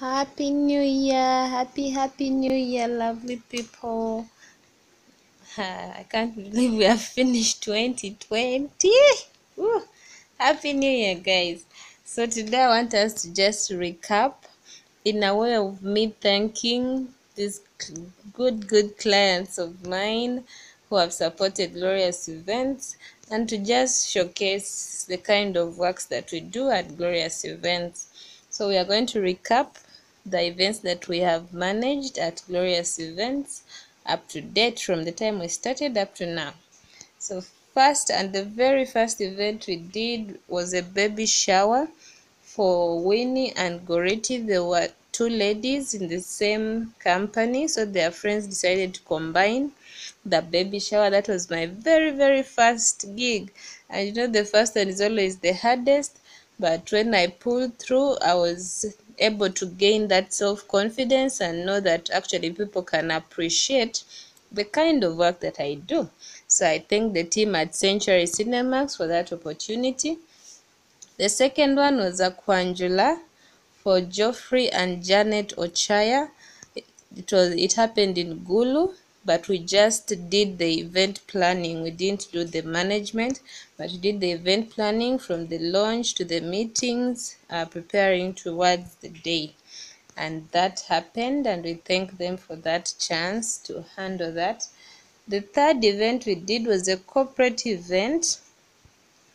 Happy New Year! Happy New Year, lovely people. I can't believe we have finished 2020. Woo. Happy New Year, guys. So today I want us to just recap in a way of me thanking these good clients of mine who have supported Glorious Events, and to just showcase the kind of works that we do at Glorious Events. So we are going to recap the events that we have managed at Glorious Events up to date from the time we started up to now. So first, and the very first event we did was a baby shower for Winnie and Goriti. There were two ladies in the same company, so their friends decided to combine the baby shower. That was my very first gig, and you know the first one is always the hardest, but when I pulled through, I was able to gain that self-confidence and know that actually people can appreciate the kind of work that I do. So I thank the team at Century Cinemax for that opportunity. The second one was a Kwanjula for Geoffrey and Janet Ochaya. It happened in Gulu, but we just did the event planning. We didn't do the management, but we did the event planning from the launch to the meetings, preparing towards the day. And that happened, and we thank them for that chance to handle that. The third event we did was a corporate event.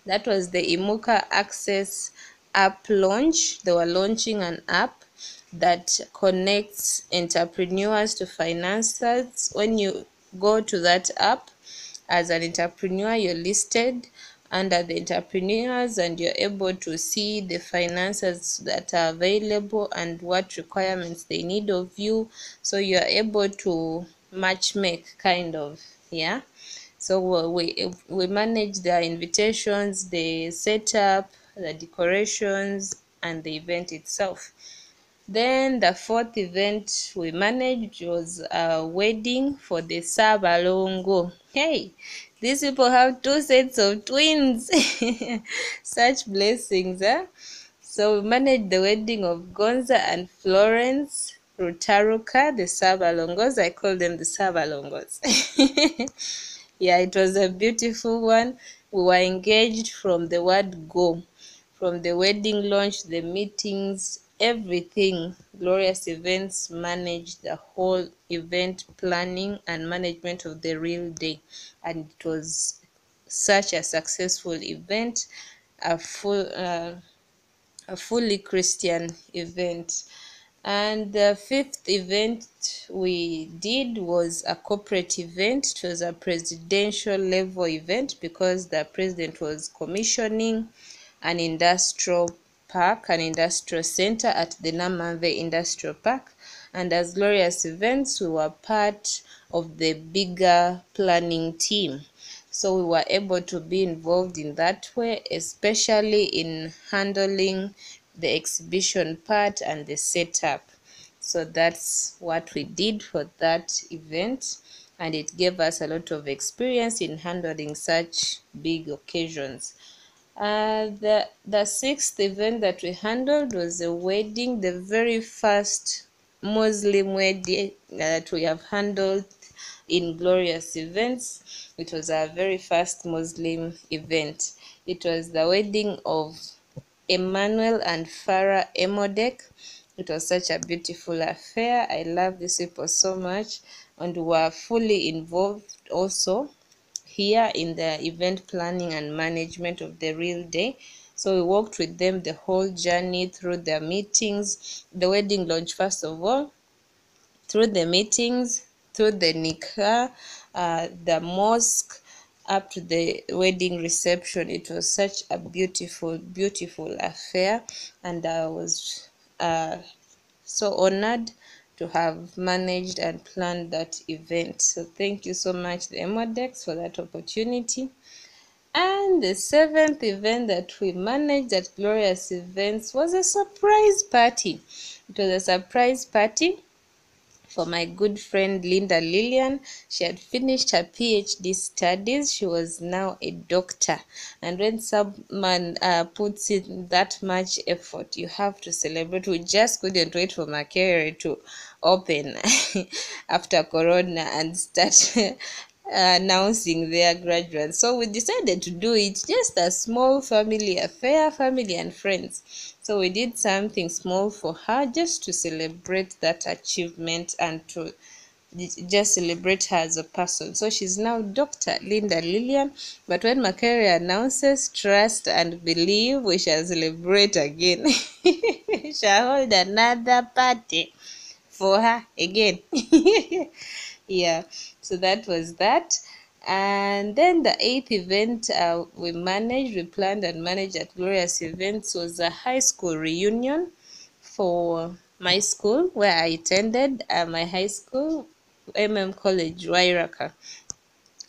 That was the Imuka Access app launch. They were launching an app that connects entrepreneurs to financiers. When you go to that app as an entrepreneur, you're listed under the entrepreneurs and you're able to see the finances that are available and what requirements they need of you. So you're able to match make kind of, yeah. So we manage the invitations, the setup, the decorations, and the event itself. Then the fourth event we managed was a wedding for the Sabalongo. Hey, these people have two sets of twins. Such blessings, eh? So we managed the wedding of Gonza and Florence Rutaruka, the Sabalongos. I call them the Sabalongos. Yeah, it was a beautiful one. We were engaged from the word go, from the wedding launch, the meetings, everything. Glorious Events managed the whole event planning and management of the real day, and it was such a successful event, a fully Christian event. And the fifth event we did was a corporate event. It was a presidential level event because the president was commissioning an industrial park, an industrial center at the Namave Industrial Park. And as Glorious Events, we were part of the bigger planning team. So we were able to be involved in that way, especially in handling the exhibition part and the setup. So that's what we did for that event, and it gave us a lot of experience in handling such big occasions. The sixth event that we handled was a wedding, the very first Muslim wedding that we have handled in Glorious Events. It was our very first Muslim event. It was the wedding of Emmanuel and Farah Emodek. It was such a beautiful affair. I love these people so much, and we were fully involved also here in the event planning and management of the real day. So we worked with them the whole journey through their meetings, the wedding launch first of all, through the meetings, through the nikah, the mosque, up to the wedding reception. It was such a beautiful affair, and I was so honored to have managed and planned that event. So thank you so much, the Emodex, for that opportunity. And the seventh event that we managed at Glorious Events was a surprise party. It was a surprise party for my good friend Linda Lillian. She had finished her PhD studies. She was now a doctor. And when someone puts in that much effort, you have to celebrate. We just couldn't wait for Makerere to open after Corona and start announcing their graduates. So we decided to do it just a small family affair, family and friends. So we did something small for her just to celebrate that achievement and to just celebrate her as a person. So she's now Dr. Linda Lillian. But when Makerere announces, trust and believe, we shall celebrate again. We shall hold another party for her again. Yeah, so that was that. And then the eighth event we planned and managed at Glorious Events was a high school reunion for my school where I attended, my high school, College, Wairaka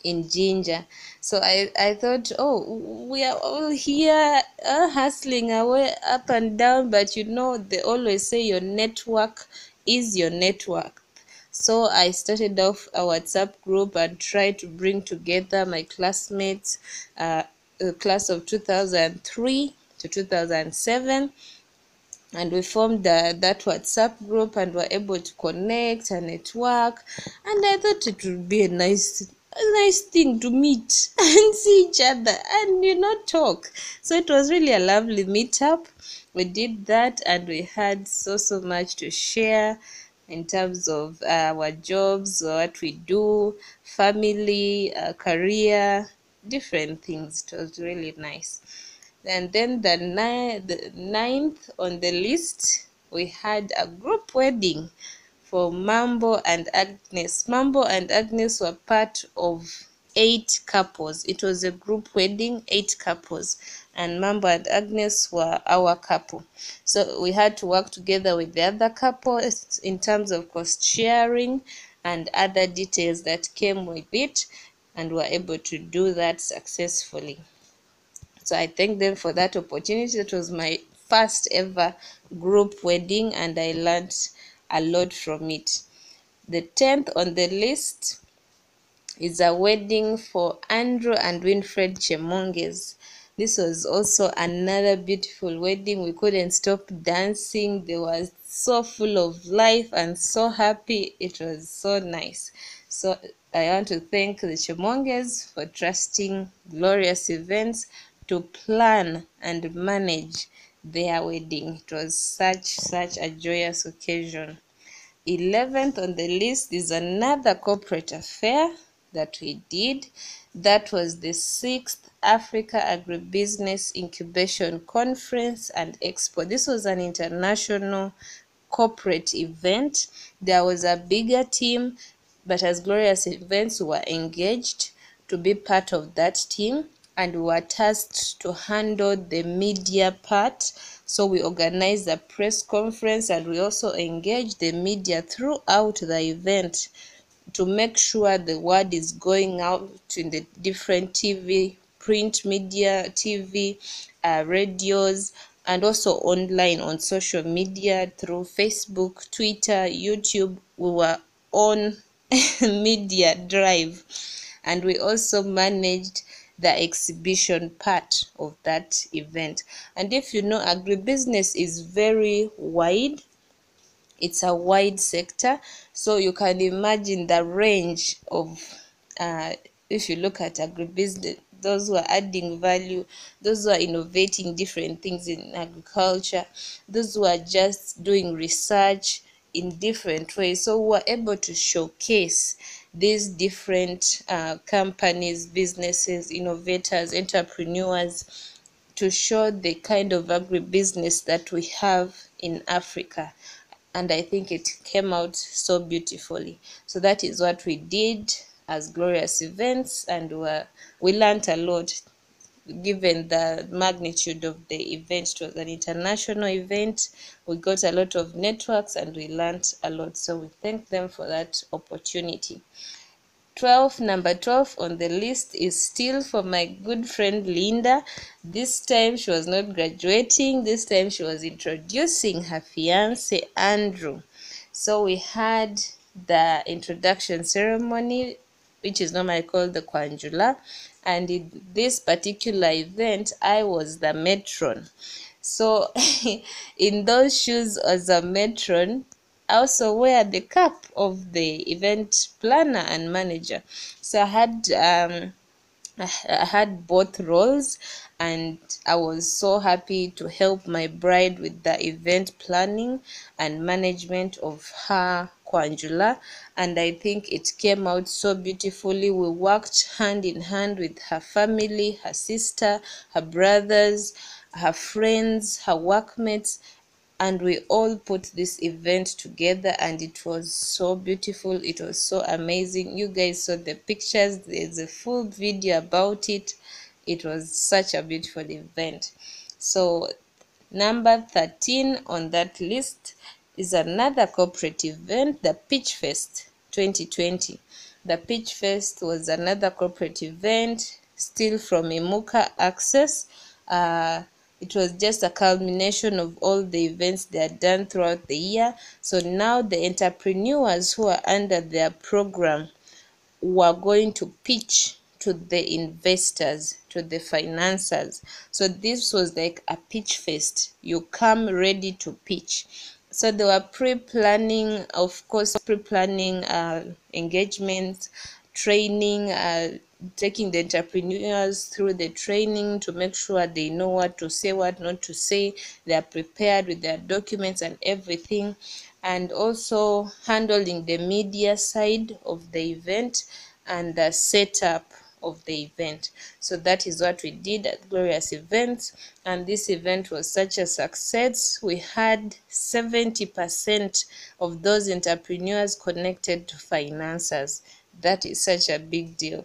in Ginger. So I thought, oh, we are all here hustling away up and down, but they always say your network is your network. So I started off a WhatsApp group and tried to bring together my classmates, the class of 2003 to 2007, and we formed that WhatsApp group and were able to connect and network. And I thought it would be a nice thing to meet and see each other and talk. So it was really a lovely meetup. We did that and we had so much to share in terms of our jobs, what we do, family, career, different things. It was really nice. And then the ninth on the list, we had a group wedding for Mambo and Agnes. Mambo and Agnes were part of 8 couples. It was a group wedding, 8 couples, and Mambo and Agnes were our couple. So we had to work together with the other couples in terms of cost sharing and other details that came with it, and were able to do that successfully. So I thank them for that opportunity. It was my first ever group wedding and I learned a lot from it. The 10th on the list is a wedding for Andrew and Winfred Chemonges. This was also another beautiful wedding. We couldn't stop dancing. They were so full of life and so happy. It was so nice. So I want to thank the Chemonges for trusting Glorious Events to plan and manage their wedding. It was such a joyous occasion. 11th on the list is another corporate affair that we did. That was the 6th Africa Agribusiness Incubation Conference and Expo. This was an international corporate event. There was a bigger team, but as Glorious Events, we were engaged to be part of that team and we were tasked to handle the media part. So we organized a press conference and we also engaged the media throughout the event to make sure the word is going out in the different TV, print media, TV, radios, and also online on social media through Facebook, Twitter, YouTube. We were on media drive, and we also managed the exhibition part of that event. And if you know, agribusiness is very wide. It's a wide sector, so you can imagine the range of if you look at agribusiness, those who are adding value, those who are innovating different things in agriculture, those who are just doing research in different ways. So we're able to showcase these different companies, businesses, innovators, entrepreneurs, to show the kind of agribusiness that we have in Africa. And I think it came out so beautifully. So that is what we did as Glorious Events, and we learned a lot given the magnitude of the event. It was an international event. We got a lot of networks and we learned a lot. So we thank them for that opportunity. Number 12 on the list is still for my good friend Linda. This time she was not graduating. This time she was introducing her fiance Andrew. So we had the introduction ceremony, which is normally called the Kwanjula. And in this particular event, I was the matron. So in those shoes as a matron, I also wear the cap of the event planner and manager. So I had both roles, and I was so happy to help my bride with the event planning and management of her Kwanjula, and I think it came out so beautifully. We worked hand in hand with her family, her sister, her brothers, her friends, her workmates, and we all put this event together, and it was so beautiful. It was so amazing. You guys saw the pictures. There's a full video about it. It was such a beautiful event. So number 13 on that list is another corporate event, the Pitch Fest 2020. The Pitch Fest was another corporate event, still from Imuka Access. It was just a culmination of all the events they had done throughout the year. So now the entrepreneurs who are under their program were going to pitch to the investors, to the financiers. So this was like a pitch fest. You come ready to pitch. So they were pre-planning, of course, pre-planning engagements, training, taking the entrepreneurs through the training to make sure they know what to say, what not to say. They are prepared with their documents and everything, and also handling the media side of the event and the setup of the event. So that is what we did at Glorious Events, and this event was such a success. We had 70% of those entrepreneurs connected to financiers. That is such a big deal.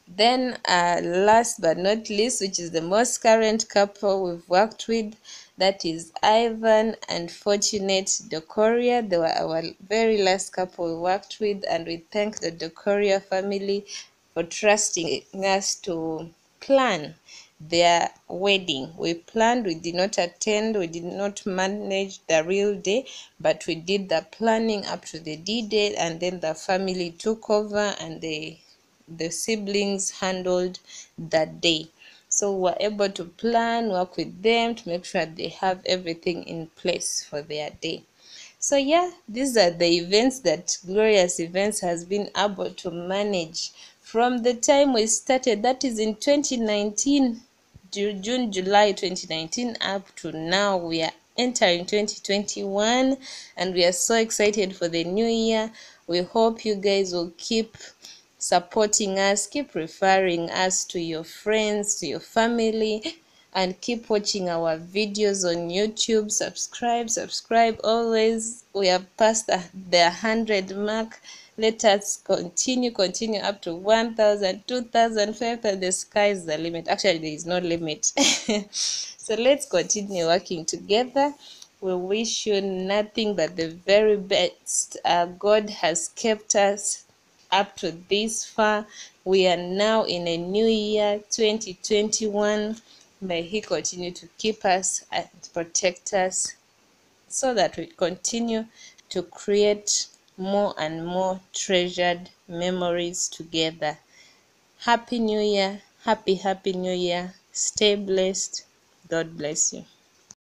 Then last but not least, which is the most current couple we've worked with, that is Ivan and Fortunate Dokoria. They were our very last couple we worked with, and we thank the Dokoria family for trusting us to plan their wedding. We planned, we did not attend, we did not manage the real day, but we did the planning up to the D-Day, and then the family took over, and the siblings handled that day. So we're able to plan, work with them to make sure they have everything in place for their day. So yeah, these are the events that Glorious Events has been able to manage from the time we started, that is in 2019, June, July 2019, up to now. We are entering 2021, and we are so excited for the new year. We hope you guys will keep supporting us, keep referring us to your friends, to your family, and keep watching our videos on YouTube. Subscribe always. We have passed the 100 mark. Let us continue up to 1,000, 2,000, 5,000. The sky is the limit. Actually, there is no limit. So let's continue working together. We wish you nothing but the very best. God has kept us up to this far. We are now in a new year, 2021. May He continue to keep us and protect us, so that we continue to create more and more treasured memories together. Happy New Year. Happy New Year. Stay blessed. God bless you.